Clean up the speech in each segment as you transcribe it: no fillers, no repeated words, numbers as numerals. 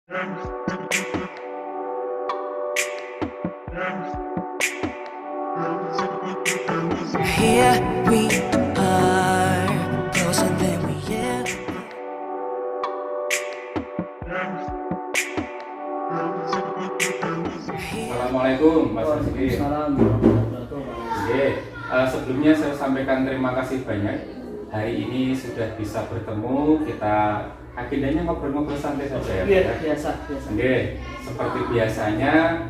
Here we are, closer than we ever. Assalamualaikum Mas Rizky. Oke, sebelumnya saya sampaikan terima kasih banyak. Hari ini sudah bisa bertemu, kita agendanya ngobrol-ngobrol santai saja ya. Iya, biasa. Oke, seperti biasanya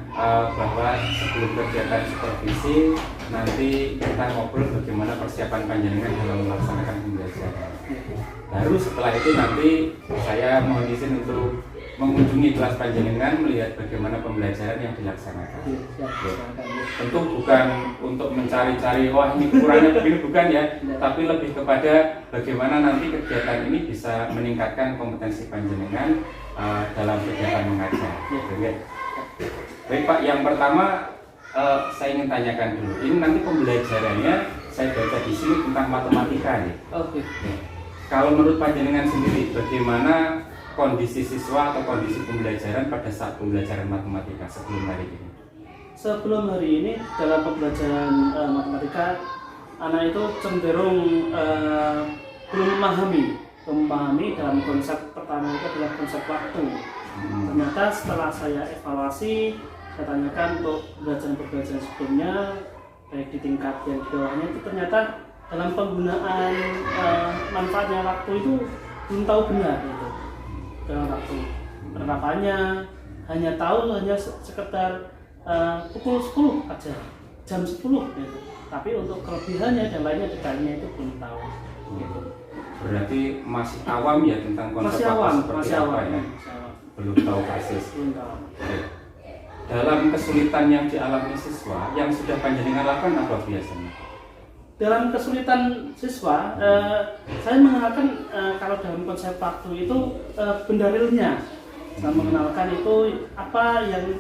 bahwa sebelum kegiatan supervisi nanti kita ngobrol bagaimana persiapan panjenengan dalam melaksanakan pembelajaran. Baru setelah itu nanti saya mohon izin untuk mengunjungi kelas panjenengan melihat bagaimana pembelajaran yang dilaksanakan. Tentu bukan untuk mencari-cari wah ini kurangnya begini, bukan ya, tapi lebih kepada bagaimana nanti kegiatan ini bisa meningkatkan kompetensi panjenengan dalam kegiatan mengajar. Baik Pak, yang pertama saya ingin tanyakan dulu. Ini nanti pembelajarannya saya baca di sini tentang matematika nih. Oke. Kalau menurut panjenengan sendiri, bagaimana kondisi siswa atau kondisi pembelajaran pada saat pembelajaran matematika sebelum hari ini? Sebelum hari ini dalam pembelajaran matematika, anak itu cenderung belum memahami dalam konsep pertama itu adalah konsep waktu. Ternyata setelah saya evaluasi, saya tanyakan untuk pembelajaran sebelumnya, baik di tingkat yang di bawahnya itu ternyata dalam penggunaan manfaatnya waktu itu belum tahu benar gitu. Dalam waktu penerapannya hanya sekedar pukul 10 aja, jam 10 gitu. Tapi untuk kelebihannya dan lainnya detailnya itu belum tahu gitu. Berarti masih awam ya tentang konsep waktu seperti apa ya? Belum tahu persis. Belum tahu. Dalam kesulitan yang dialami siswa, yang sudah panjenengan lakukan apa biasanya? Dalam kesulitan siswa, saya mengenalkan kalau dalam konsep waktu itu benda realnya. Saya mengenalkan itu apa yang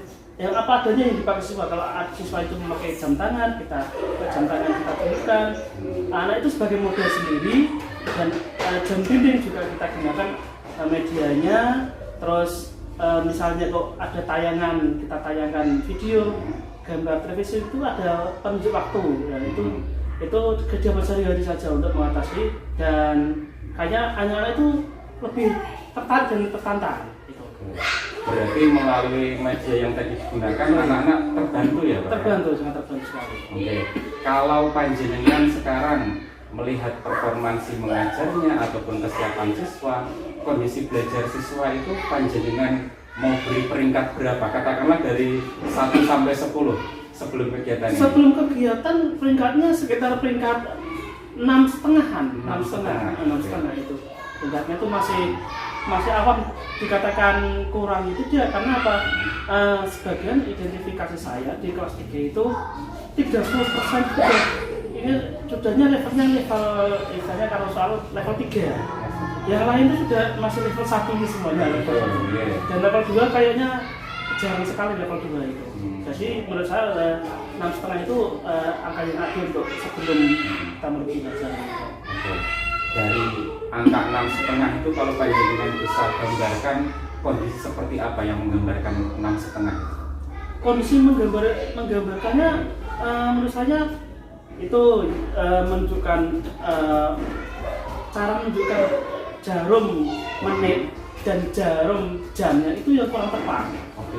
apa adanya yang dipakai siswa. Kalau siswa itu memakai jam tangan kita tunjukkan. Anak itu sebagai model sendiri, dan jam dinding juga kita gunakan medianya. Terus misalnya kok ada tayangan, kita tayangkan video, gambar televisi itu ada penunjuk waktu. Dan itu kegiatan sehari-hari saja untuk mengatasi, dan kayaknya anak-anak itu lebih tertarik dan tertantang gitu. Berarti melalui media yang tadi digunakan anak-anak terbantu ya Pak? Terbantu, sangat terbantu sekali. Oke. Kalau panjenengan sekarang melihat performansi mengajarnya ataupun kesiapan siswa, kondisi belajar siswa itu panjenengan mau beri peringkat berapa? Katakanlah dari 1 sampai 10 sebelum kegiatan ini. Sebelum kegiatan peringkatnya sekitar peringkat 6,5-an, 6,5 itu. Peringkatnya itu masih awam, dikatakan kurang itu dia karena apa? Sebagian identifikasi saya di kelas 3 itu 30% sudah. Ini sudahnya levelnya kalau soal level 3. Yang lain itu sudah masih level 1 ini semuanya level 1. Dan level 2 kayaknya jarang sekali level 2 itu. Jadi menurut saya 6,5 itu angka yang adil untuk sebelum kita mulai belajar. Dari angka 6,5 itu kalau panjenengan bisa gambarkan kondisi seperti apa yang menggambarkan 6,5? Kondisi menggambarkannya menurut saya itu menunjukkan cara menunjukkan jarum menit dan jarum jamnya itu yang kurang tepat.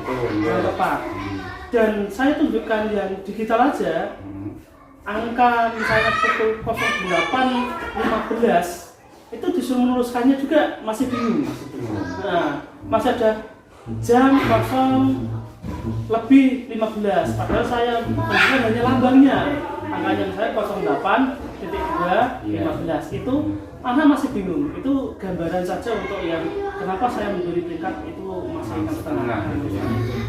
Kurang tepat. Dan saya tunjukkan yang digital aja, angka misalnya pukul 08.15 itu disuruh menuliskannya juga masih bingung. Nah, masih ada jam 0:15, padahal saya tunjukkan hanya lambangnya. Angkanya saya 08.2.15 itu anak masih bingung. Itu gambaran saja untuk yang kenapa saya memberi peringkat itu masih 6,5.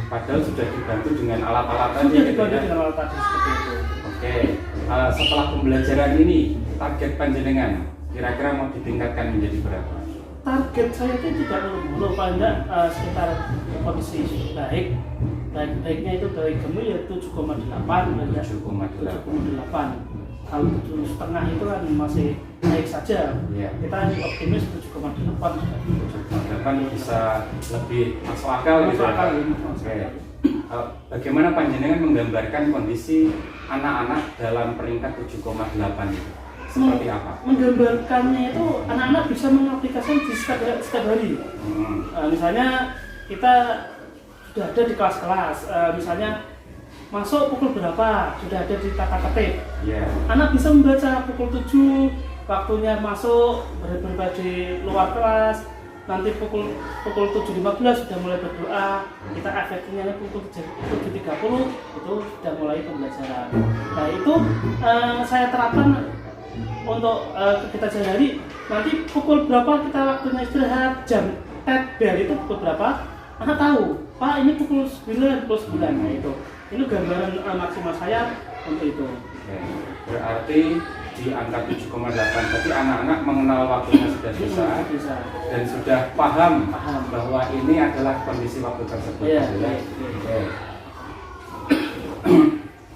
Padahal sudah dibantu dengan alat-alat tadi. Sudah dibantu dengan alat tadi seperti itu. Oke, setelah pembelajaran ini target panjenengan kira-kira mau ditingkatkan menjadi berapa? Target saya itu tidak perlu paling tidak sekitar kondisi baiknya itu dari gemuk ya 7,8. Kalau 7,5 itu kan masih baik saja. Kita optimis 7,8. 7,8 harapan bisa lebih masuk akal gitu Masuk ya. akal, Oke. Bagaimana panjenengan menggambarkan kondisi anak-anak dalam peringkat 7,8 itu? Seperti apa? Menggambarkannya itu anak-anak bisa mengaplikasikan di setiap hari. Misalnya kita sudah ada di kelas-kelas, misalnya masuk pukul berapa, sudah ada di tata tertib. Yeah. Anak bisa membaca pukul 7, waktunya masuk berada di luar kelas, nanti pukul 7.15 sudah mulai berdoa, kita efeknya pukul 7.30 itu sudah mulai pembelajaran. Nah itu saya terapkan untuk kegiatan sehari-hari. Nanti pukul berapa kita waktunya istirahat, jam bel itu pukul berapa, anak tahu, Pak ini pukul 9, nah itu. Ini gambaran maksimal saya untuk itu. Oke. Berarti di angka 7,8 berarti anak-anak mengenal waktunya sudah bisa dan sudah paham bahwa ini adalah kondisi waktu tersebut. Iya. Oke.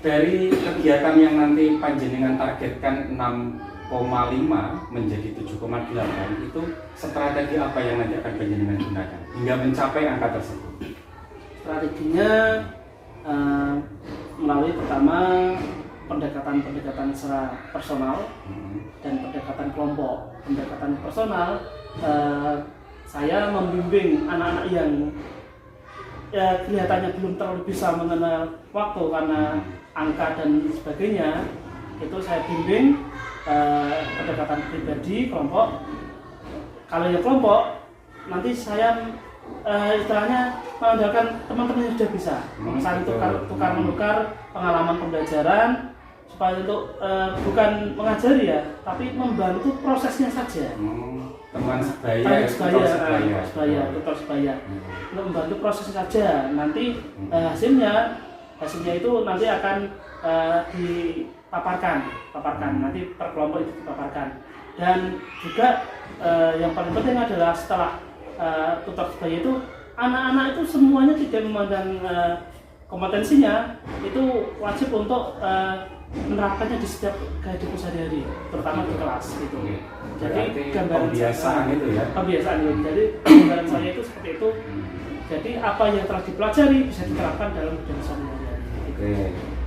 Dari kegiatan yang nanti panjenengan targetkan 6,5 menjadi 7,8 itu strategi apa yang nanti akan panjenengan gunakan hingga mencapai angka tersebut? Strateginya melalui pertama pendekatan secara personal dan pendekatan kelompok. Pendekatan personal, saya membimbing anak-anak yang kelihatannya belum terlalu bisa mengenal waktu karena angka dan sebagainya. Itu saya bimbing pendekatan pribadi kelompok. Kalau yang kelompok, nanti saya istilahnya mengandalkan teman-teman yang sudah bisa saling tukar-menukar pengalaman pembelajaran supaya untuk bukan mengajari ya, tapi membantu prosesnya saja. Teman sebaya, tutor sebaya, untuk membantu prosesnya saja. Nanti hasilnya itu nanti akan dipaparkan, nanti per kelompok itu dipaparkan. Dan juga yang paling penting adalah setelah tutor sebaya itu anak-anak itu semuanya tidak memandang kompetensinya, itu wajib untuk menerapkannya di setiap kehidupan sehari-hari, terutama di kelas gitu. Jadi gambaran kebiasaan itu ya. Kebiasaan itu. Jadi gambaran saya itu seperti itu. Jadi apa yang telah dipelajari bisa diterapkan dalam kehidupan sehari-hari. Oke.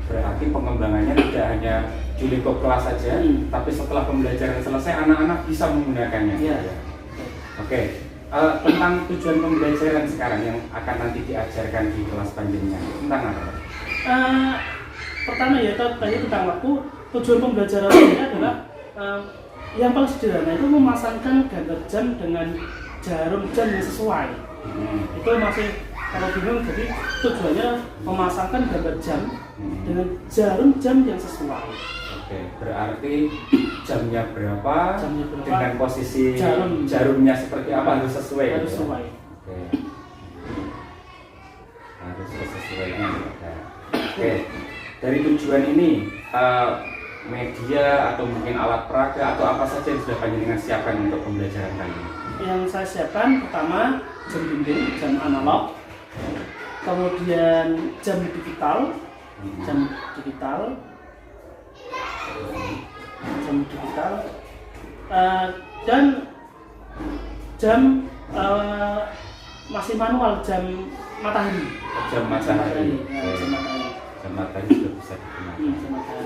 Berarti pengembangannya tidak hanya di lingkup kelas saja, tapi setelah pembelajaran selesai anak-anak bisa menggunakannya. Iya. Oke. Tentang tujuan pembelajaran sekarang yang akan nanti diajarkan di kelas panjenengan tentang apa? Pertama ya tadi tentang waktu. Tujuan pembelajaran ini adalah yang paling sederhana itu memasangkan gambar jam dengan jarum jam yang sesuai. Itu masih kalau bingung, jadi tujuannya memasangkan gambar jam dengan jarum jam yang sesuai. Oke, berarti jamnya berapa dengan posisi jarumnya seperti apa harus sesuai. Harus sesuai. Oke. Harus sesuai. Oke. Dari tujuan ini media atau mungkin alat peraga atau apa saja yang sudah panjenengan siapkan untuk pembelajaran kali ini? Yang saya siapkan pertama jam dinding, jam analog, kemudian jam digital, dan jam masih manual, jam matahari. Jam matahari. Jam matahari sudah bisa digunakan.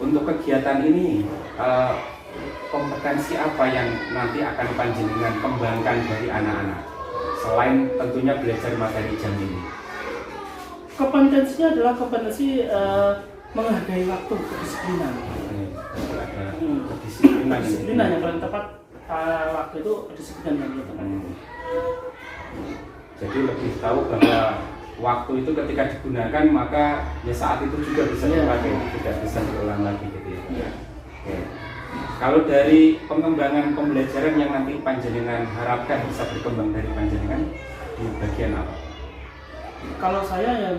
Untuk kegiatan ini, kompetensi apa yang nanti akan panjenengan kembangkan dari anak-anak selain tentunya belajar materi jam ini? Kompetensinya adalah kompetensi menghargai waktu, kedisiplinan. Kedisiplinan yang paling tepat, waktu itu kedisiplinan yang paling tepat. Jadi lebih tahu bahwa waktu itu ketika digunakan maka ya saat itu juga bisa dipakai, tidak bisa diulang lagi gitu ya. Oke. Kalau dari pengembangan pembelajaran yang nanti panjenengan harapkan bisa berkembang dari panjenengan di bagian apa? Kalau saya yang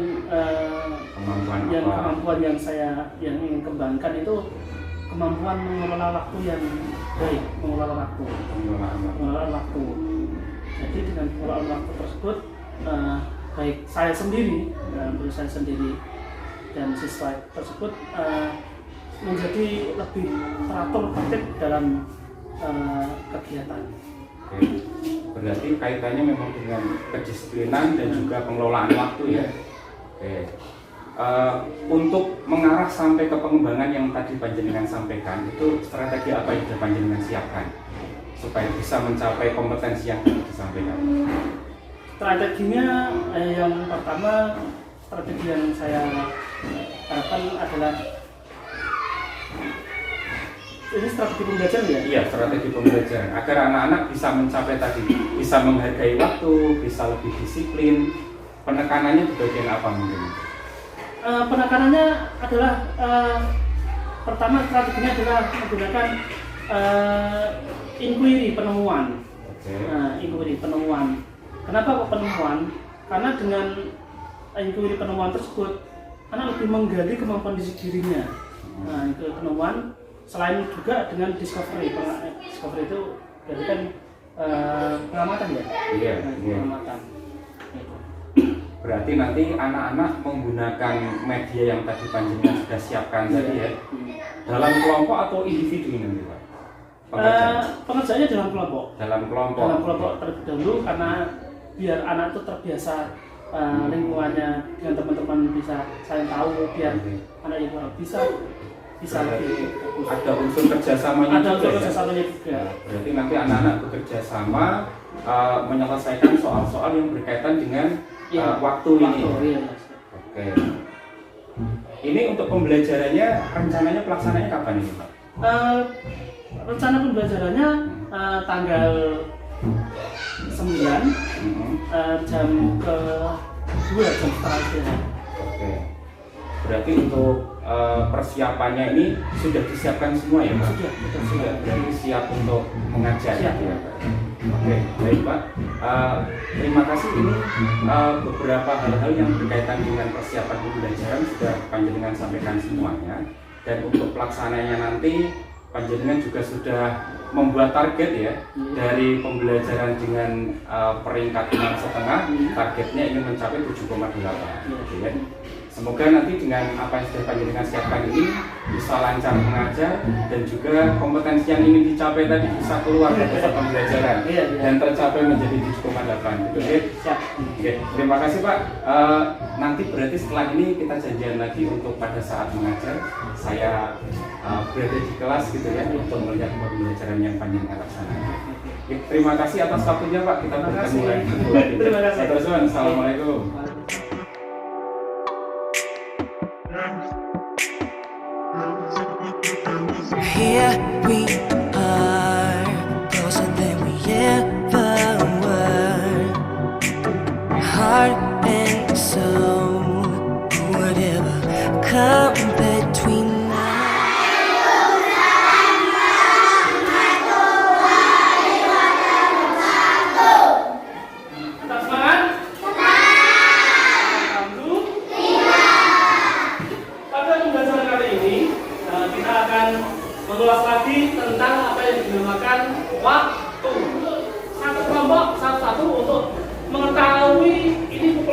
kemampuan yang saya ingin kembangkan itu kemampuan mengelola waktu yang baik, mengelola waktu. Jadi dengan pengelolaan waktu tersebut baik saya sendiri dan siswa tersebut menjadi lebih teratur, tertib dalam kegiatan. Oke. Berarti kaitannya memang dengan kedisiplinan dan juga pengelolaan waktu ya. Oke. Untuk mengarah sampai ke pengembangan yang tadi panjenengan sampaikan, itu strategi apa yang sudah panjenengan siapkan supaya bisa mencapai kompetensi yang tadi disampaikan? Strateginya yang pertama, strategi yang saya harapkan adalah ini strategi pembelajaran ya? Iya, strategi pembelajaran agar anak-anak bisa mencapai tadi, bisa menghargai waktu, bisa lebih disiplin. Penekanannya di bagian apa mungkin? Penekanannya adalah pertama strateginya adalah menggunakan inquiry penemuan. Oke. Inquiry penemuan. Kenapa kok penemuan? Karena dengan inquiry penemuan tersebut anak lebih menggali kemampuan dirinya. Nah, itu penemuan. Selain juga dengan discovery. Discovery itu berarti kan pengamatan ya? Iya. Pengamatan. Gitu. Berarti nanti anak-anak menggunakan media yang tadi panjenengan sudah siapkan tadi ya, dalam kelompok atau individu ini Pak? Pengerjaannya dalam kelompok. Dalam kelompok. Dalam kelompok terlebih dahulu karena biar anak itu terbiasa lingkungannya dengan teman-teman bisa saling tahu, biar anak itu bisa lebih fokus. Ada unsur kerjasamanya Ada unsur juga. kerjasamanya juga. Berarti nanti anak-anak bekerja sama menyelesaikan soal-soal yang berkaitan dengan waktu ini. Iya. Oke. Ini untuk pembelajarannya rencananya pelaksananya kapan ini Pak? Rencana pembelajarannya tanggal 9 jam ke-2 jam setengah istirahat. Oke. Berarti untuk persiapannya ini sudah disiapkan semua ya Pak? Sudah. Berarti siap untuk mengajar Siap. ya Pak? Oke, baik Pak. Terima kasih, ini beberapa hal-hal yang berkaitan dengan persiapan pembelajaran sudah panjenengan sampaikan semuanya. Dan untuk pelaksananya nanti panjenengan juga sudah membuat target ya, dari pembelajaran dengan peringkat 6,5, targetnya ingin mencapai 7,8 gitu ya. Semoga nanti dengan apa yang sudah panjenengan siapkan ini bisa lancar mengajar dan juga kompetensi yang ingin dicapai tadi bisa keluar dari pusat pembelajaran dan tercapai menjadi 7,8 gitu ya. Siap. Oke, terima kasih Pak. Nanti berarti setelah ini kita janjian lagi untuk pada saat mengajar saya berada di kelas gitu ya untuk melihat pembelajaran yang panjenengan laksanakan. Oke, terima kasih atas waktunya Pak. Kita bertemu lagi. Terima kasih. Assalamualaikum. Here we are, closer than we ever were. Heart and soul, whatever come between us. Tetap semangat? Pada pembelajaran kali ini kita akan mengulas lagi tentang apa yang dinamakan waktu. Satu kelompok satu-satu untuk mengetahui ini pukul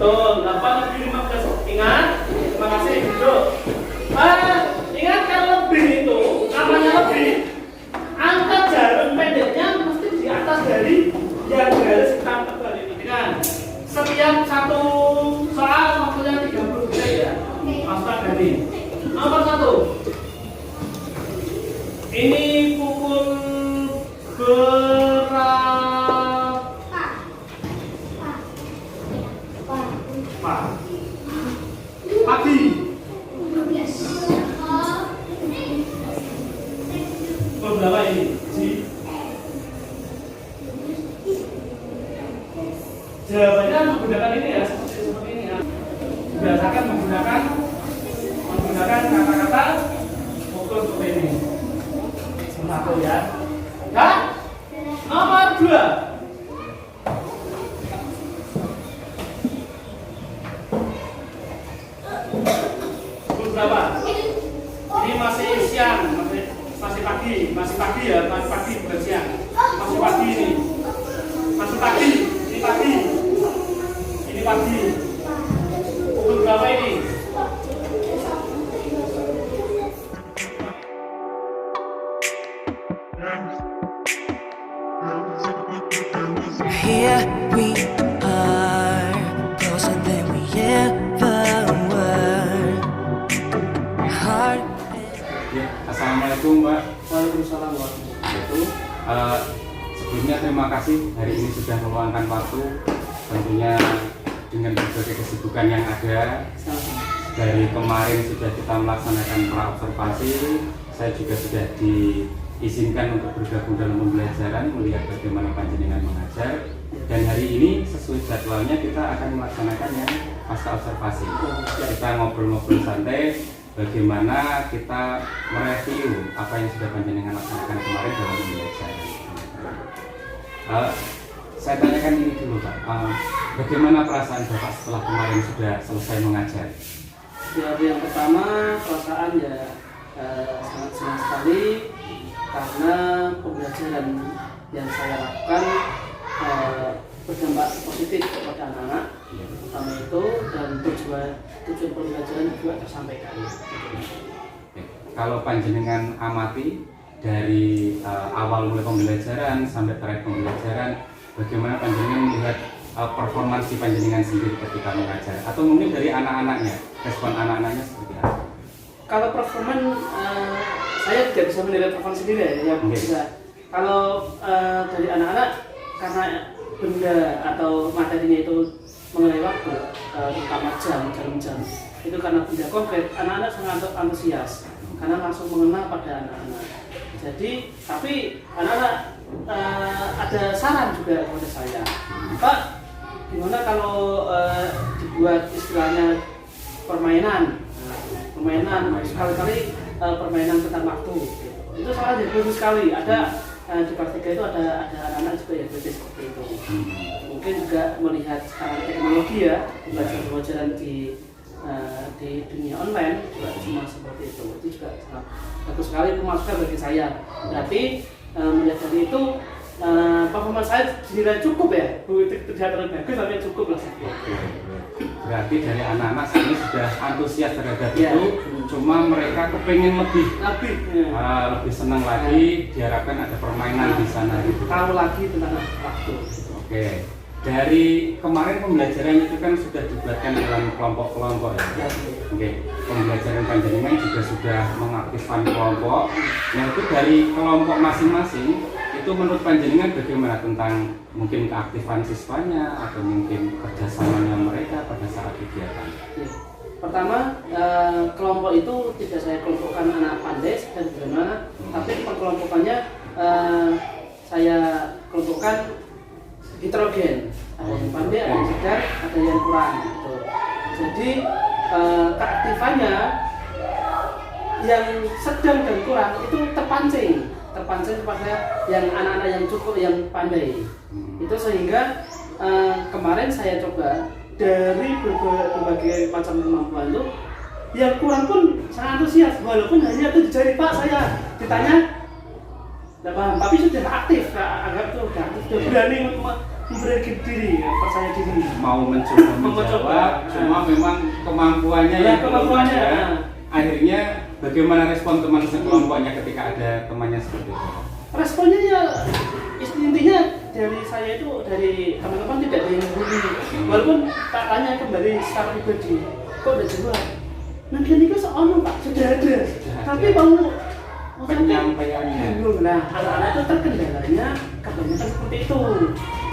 betul. 8 lebih 15. Ingat? Terima kasih. Duduk. Ingat kalau lebih itu, namanya lebih, angka jarum pendeknya mesti di atas dari yang garis hitam tebal ini. Dengan setiap satu soal waktunya 30 detik ya. Masukkan dari nomor 1. Ini pukul berapa? Pagi. Pukul berapa ini? Jawabannya menggunakan ini ya, seperti ini ya. Biasakan menggunakan kata-kata pukul seperti ini. Satu ya. Dan nomor 2. Pukul berapa? Ini masih siang, masih pagi ya, masih pagi bukan siang. Masih pagi ini. Masih pagi. Ini pagi. Pukul berapa ini? Here we are, closer than we ever were. Heart. Ya, assalamualaikum Mbak. Waalaikumsalam warahmatullahi wabarakatuh. Sebelumnya terima kasih hari ini sudah meluangkan waktu, tentunya dengan berbagai kesibukan yang ada. Dari kemarin sudah kita melaksanakan pra-observasi, saya juga sudah diizinkan untuk bergabung dalam pembelajaran, melihat bagaimana panjenengan mengajar. Dan hari ini sesuai jadwalnya kita akan melaksanakan yang pasca observasi. Kita ngobrol-ngobrol santai, bagaimana kita mereview apa yang sudah panjenengan laksanakan kemarin dalam pembelajaran. Saya tanyakan ini dulu Pak, bagaimana perasaan Bapak setelah kemarin sudah selesai mengajar? Ya, yang pertama perasaan ya sangat senang sekali karena pembelajaran yang saya lakukan berdampak positif kepada anak-anak, pertama itu, dan tujuan pembelajaran juga tersampaikan. Kalau panjenengan amati dari awal mulai pembelajaran sampai terakhir pembelajaran, bagaimana panjenengan melihat performansi panjenengan sendiri ketika mengajar, atau mungkin dari anak-anaknya, respon anak-anaknya seperti apa? Kalau performan saya tidak bisa menilai performan sendiri ya, bisa. Kalau dari anak-anak, karena benda atau materinya itu mengenai waktu, terutama jam, itu karena benda konkret, anak-anak sangat antusias karena langsung mengenal pada anak-anak. Jadi, tapi anak-anak ada saran juga kepada saya, Pak, gimana kalau dibuat istilahnya permainan sekali-kali permainan tentang waktu gitu. Itu salah jadi bagus sekali. Ada di praktika itu ada anak-anak juga yang berpikir seperti itu. Mungkin juga melihat sekarang teknologi ya, pembelajaran di dunia online juga cuma seperti itu. Itu juga sangat bagus sekali, itu masukan bagi saya. Berarti melihat dari itu performa saya dinilai cukup ya, tidak terlalu bagus tapi cukup lah. Berarti dari anak-anak ini sudah antusias terhadap itu, cuma mereka kepengen lebih senang lagi, diharapkan ada permainan di sana gitu. Tahu lagi tentang waktu. Oke. Dari kemarin pembelajaran itu kan sudah dibuatkan dalam kelompok-kelompok ya. Oke. Pembelajaran panjenengan juga sudah mengaktifkan kelompok. Nah itu dari kelompok masing-masing, itu menurut panjenengan bagaimana tentang mungkin keaktifan siswanya atau mungkin kerjasamanya mereka pada saat kegiatan? Pertama, kelompok itu tidak saya kelompokkan anak pandai dan bagaimana, tapi perkelompokannya saya kelompokkan heterogen, ada yang pandai, ada yang sedang, ada yang kurang gitu. Jadi keaktifannya yang sedang dan kurang itu terpancing kepada yang anak-anak yang cukup yang pandai. Itu sehingga kemarin saya coba dari berbagai macam kemampuan itu, yang kurang pun sangat antusias, walaupun hanya itu dijari Pak, saya ditanya tidak paham, tapi sudah aktif, anggap itu sudah aktif, sudah berani memberi diri, percaya diri. Mau mencoba Mencoba. menjawab, cuma memang kemampuannya Ya, yang belum kemampuannya, ada. nah. Akhirnya bagaimana respon teman sekelompoknya ketika ada temannya seperti itu? Responnya ya intinya dari saya itu, dari teman-teman tidak ada yang bully. Walaupun tak tanya kembali secara pribadi, kok udah jual? Nanti itu seono Pak, sudah ada. Tapi mau Penyampaiannya. bingung. Nah, anak-anak itu terkendalanya kebanyakan seperti itu.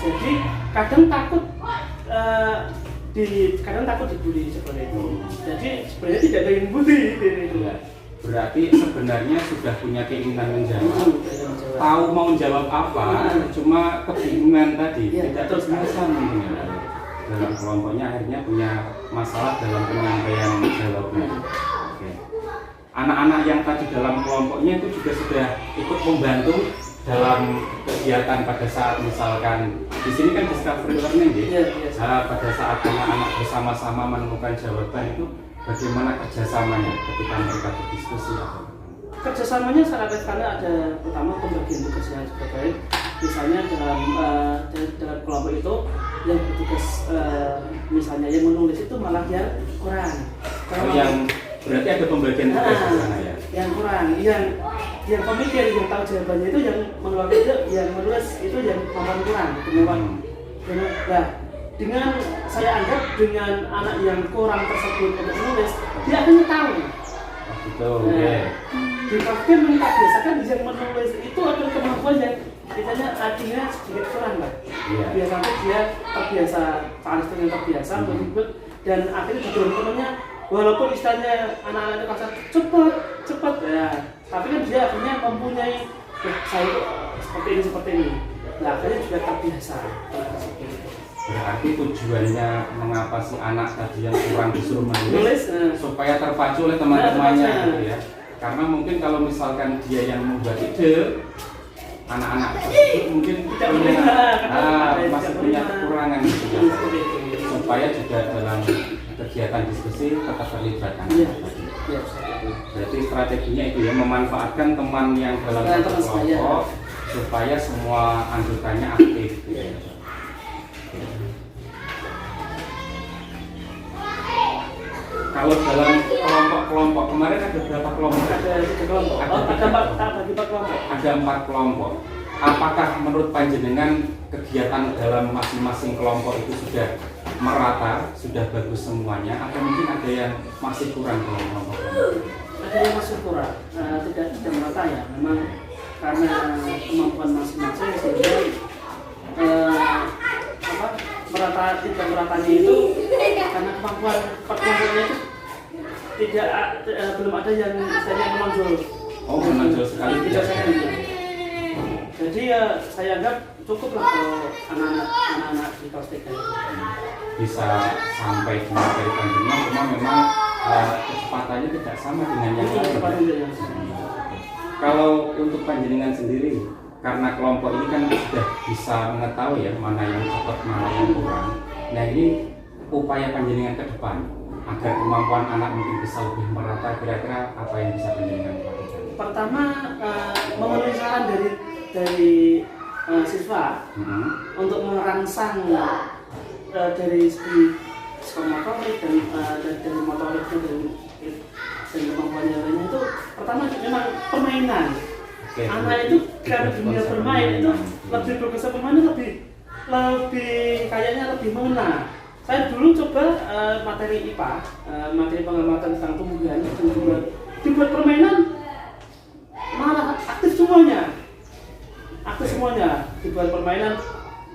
Jadi kadang takut kadang takut dibully seperti itu. Jadi sebenarnya tidak ada yang bully itu. Ya, berarti sebenarnya sudah punya keinginan menjawab. Tahu mau jawab apa, cuma kebingungan tadi, Ya, tidak betul. terbiasa mungkin ya. Dalam kelompoknya akhirnya punya masalah dalam penyampaian jawabnya. Oke. Anak-anak yang tadi dalam kelompoknya itu juga sudah ikut membantu dalam kegiatan pada saat misalkan di sini kan discovery learning ya. Pada saat anak-anak bersama-sama menemukan jawaban itu bagaimana kerjasamanya ketika mereka berdiskusi atau kerjasamanya sangat baik karena ada pertama pembagian tugas yang juga baik. Misalnya dalam kelompok itu yang bertugas misalnya yang menulis itu malah yang kurang. yang berarti ada pembagian tugas di sana ya. Yang kurang, yang pemikir yang tahu jawabannya itu yang mengeluarkan itu, yang menulis itu yang kemampuan kurang. Nah, dengan saya anggap dengan anak yang kurang tersebut untuk menulis, dia akan tahu. Betul. Dipakaikan kita biasakan yang menulis itu adalah kemampuan yang biasanya artinya sedikit kurang Pak. Biasanya dia terbiasa, Pak yang terbiasa berikut dan akhirnya di temennya walaupun istilahnya anak-anak itu kasar cepat ya, tapi kan dia akhirnya mempunyai saya itu seperti ini. Nah akhirnya juga terbiasa. Berarti tujuannya mengapa si anak tadi yang kurang disuruh menulis supaya terpacu oleh teman-temannya gitu ya. Karena mungkin kalau misalkan dia yang membuat ide, anak-anak tersebut mungkin masih punya kekurangan gitu ya. Supaya juga dalam kegiatan diskusi tetap terlibat kan. Berarti strateginya itu ya, memanfaatkan teman yang dalam satu kelompok supaya semua anggotanya aktif gitu ya. Kalau dalam kelompok-kelompok kemarin ada berapa kelompok? Ada 3 kelompok. Ada 4 kelompok. Apakah menurut panjenengan kegiatan dalam masing-masing kelompok itu sudah merata, sudah bagus semuanya, atau mungkin ada yang masih kurang dalam kelompok-kelompok? Ada yang masih kurang, tidak merata ya. Memang karena kemampuan masing-masing sehingga tidak meratanya itu karena kemampuan kelompoknya itu belum ada yang istilahnya menonjol. Oh, menonjol sekali. Tidak sekali. Jadi ya saya anggap cukuplah kalau anak-anak di kelas 3 itu. Bisa sampai di materi panjenengan, cuma memang kecepatannya tidak sama dengan yang lain. Kalau untuk panjenengan sendiri, karena kelompok ini kan sudah bisa mengetahui ya mana yang cepat, mana yang kurang. Nah ini upaya panjenengan ke depan agar kemampuan anak mungkin bisa lebih merata, kira-kira apa yang bisa panjenengan lakukan? Pertama, memenuhi saran dari siswa untuk merangsang dari segi psikomotorik dan dari motoriknya dan kemampuannya lainnya itu pertama memang permainan. Anak itu karena dunia bermain itu lebih berkesan bermain, lebih kayaknya lebih mengena. Saya dulu coba materi IPA, materi pengamatan tentang tumbuhan, dibuat permainan malah aktif semuanya, dibuat permainan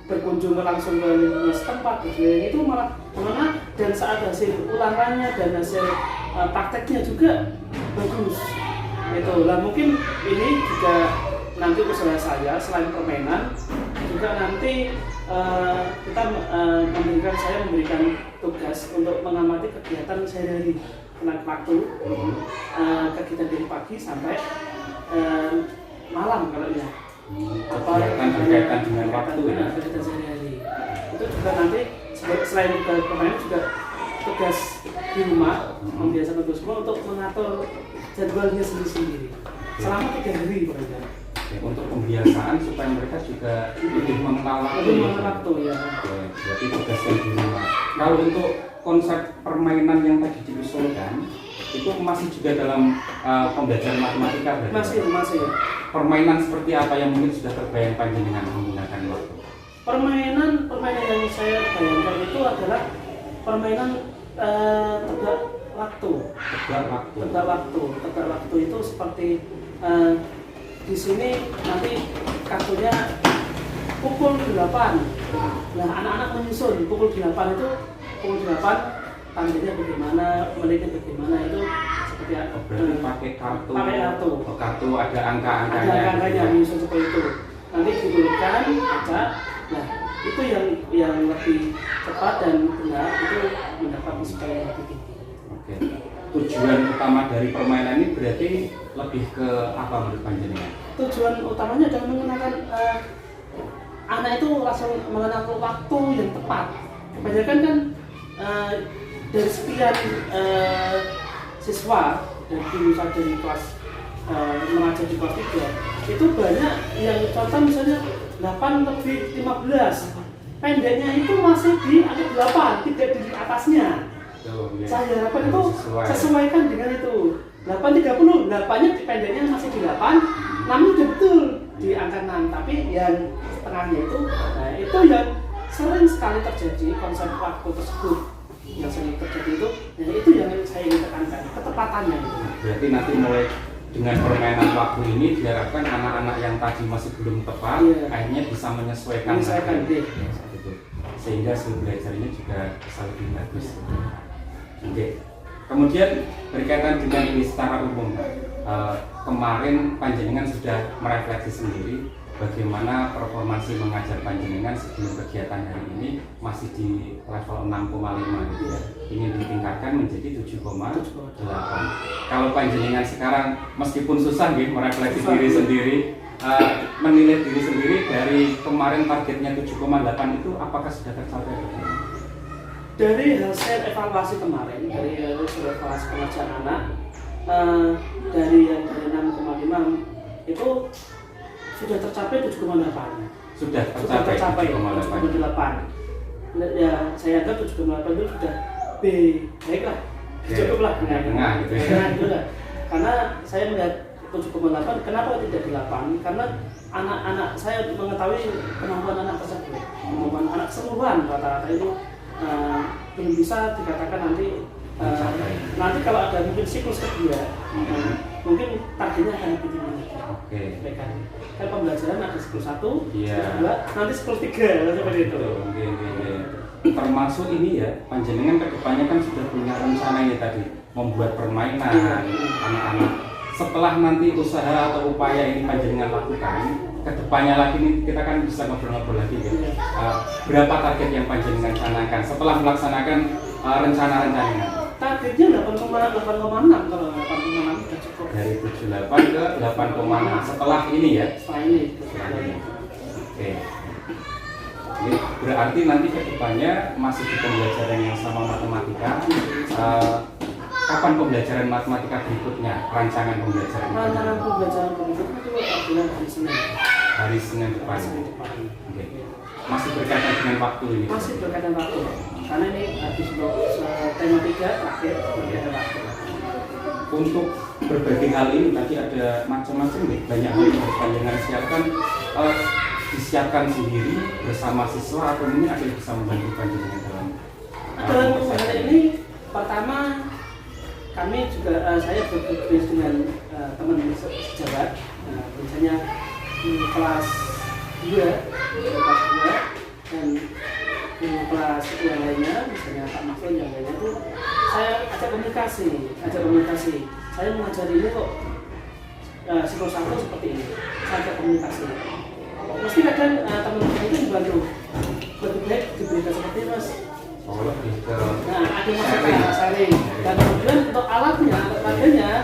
berkunjung langsung ke lingkungan setempat, itu malah mengena dan saat hasil ulangannya dan hasil prakteknya juga bagus. Itu lah mungkin ini juga nanti usaha saya selain permainan juga nanti saya memberikan tugas untuk mengamati kegiatan sehari-hari tentang waktu kegiatan dari pagi sampai malam kalau ya kegiatan berkaitan dengan waktu ya, kegiatan sehari-hari itu juga nanti selain permainan juga tugas di rumah membiasakan tugas rumah untuk mengatur jadwalnya sendiri-sendiri selama 3 hari pokoknya. Oke, untuk pembiasaan supaya mereka juga lebih mengenal waktu. Lebih mengenal waktu ya. Oke, berarti tugasnya di rumah. Kalau untuk konsep permainan yang tadi diusulkan, itu masih juga dalam pembelajaran matematika berarti? Masih ya. Permainan seperti apa yang mungkin sudah terbayang panjenengan menggunakan waktu? Permainan yang saya bayangkan itu adalah permainan tebak waktu. Tebak waktu itu seperti di sini nanti kartunya pukul 8. Nah, anak-anak menyusun pukul 8 itu tandanya bagaimana, menitnya bagaimana itu seperti berarti pakai kartu. Oh, kartu ada angka-angkanya. Ada angka-angkanya menyusun seperti itu. Nanti dituliskan, baca. Nah, itu yang lebih cepat dan benar itu mendapat nilai yang lebih tinggi. Oke. Tujuan utama dari permainan ini berarti lebih ke apa menurut panjenengan? Tujuan utamanya adalah mengenalkan anak itu langsung mengenal waktu yang tepat. Kebanyakan kan dari sekian siswa dari kelas mengajar di kelas 3 itu banyak yang contoh misalnya 8 lebih 15 pendeknya itu masih di angka 8, tidak di atasnya. Ya. Saya harapkan itu sesuaikan dengan itu 8.30, 8-nya pendeknya masih di 8, 6-nya udah betul di angka 6, tapi yang setengahnya itu, nah itu yang sering sekali terjadi konsep waktu tersebut yang sering terjadi itu, nah itu yang saya ingin tekankan, ketepatannya itu. Berarti nanti mulai dengan permainan waktu ini diharapkan anak-anak yang tadi masih belum tepat, akhirnya bisa menyesuaikan gitu. Sehingga hasil belajarnya juga bisa lebih bagus. Oke. Kemudian berkaitan dengan ini secara umum, kemarin panjenengan sudah merefleksi sendiri bagaimana performansi mengajar panjenengan sebelum kegiatan hari ini masih di level 6,5 gitu ya. Ingin ditingkatkan menjadi 7,8. Kalau panjenengan sekarang meskipun susah gitu merefleksi diri sendiri, menilai diri sendiri dari kemarin targetnya 7,8 itu apakah sudah tercapai? Dari hasil evaluasi kemarin, dari hasil evaluasi pengajaran anak, dari yang dari 6,5 itu sudah tercapai 7,8. Sudah tercapai 7,8. Ya, saya anggap 7,8 itu sudah baiklah, cukup lah tengah gitu ya. Karena saya melihat 7,8, kenapa tidak 8? Karena anak-anak saya mengetahui kemampuan anak tersebut, kemampuan anak keseluruhan rata-rata itu belum bisa dikatakan nanti kalau ada mungkin siklus kedua, mungkin targetnya akan lebih tinggi. Oke. Kan pembelajaran ada siklus 1, siklus 2, nanti siklus 3 seperti itu. Oke. Termasuk ini ya, panjenengan kedepannya kan sudah punya rencana ini tadi membuat permainan anak-anak. Setelah nanti usaha atau upaya ini panjenengan lakukan, kedepannya lagi nih kita kan bisa ngobrol-ngobrol lagi ya. Berapa target yang panjenengan canangkan setelah melaksanakan rencana-rencananya? Targetnya 8,6, kalau 8,6 sudah cukup. Dari 78 ke 8,6 setelah ini ya? Setelah ini. Oke. Ini berarti nanti kedepannya masih di pembelajaran yang sama matematika. Kapan pembelajaran matematika berikutnya? Rancangan pembelajaran berikutnya itu adalah hari Senin. Hari Senin depan. Oke. Masih berkaitan dengan waktu ini? Masih berkaitan waktu. Karena ini habis tema 3 terakhir berkaitan waktu. Untuk berbagai hal ini tadi ada macam-macam nih, banyak hal yang harus panjenengan siapkan. Disiapkan sendiri bersama siswa atau mungkin ada yang bisa membantu panjenengan dalam hal ini. Pertama, kami juga saya berkoordinasi dengan teman sejawat, misalnya di kelas 2 dan di kelas yang lainnya, misalnya Pak Mahfud yang lainnya itu saya ajak komunikasi. Saya mengajar ini kok siklus 1 seperti ini, saya ajak komunikasi. Mesti kadang teman-teman itu dibantu, lebih baik diberikan seperti Mas. Nah, ada masalah sharing. Dan kemudian untuk alatnya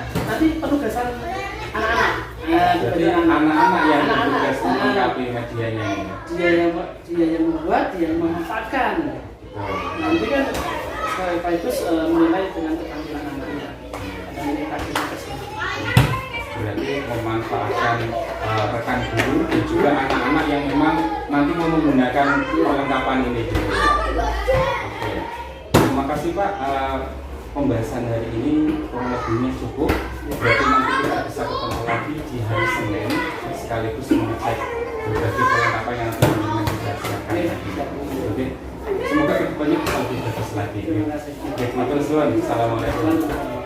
nanti penugasan anak-anak. Jadi anak-anak yang bertugas melengkapi medianya ini. Dia yang membuat, dia yang memanfaatkan. Nanti kan sekaligus menilai dengan keterampilan anaknya. Dan ini targetnya kesini. berarti memanfaatkan rekan guru dan juga anak-anak yang memang nanti mau menggunakan perlengkapan ini. Oke, terima kasih Pak. Pembahasan hari ini kurang lebihnya cukup. Berarti nanti kita bisa ketemu lagi di hari Senin sekaligus mengecek berbagai perlengkapan yang teman-teman sudah siapkan. Oke, semoga kedepannya bisa lebih bagus lagi. Oke, terima kasih. Assalamualaikum.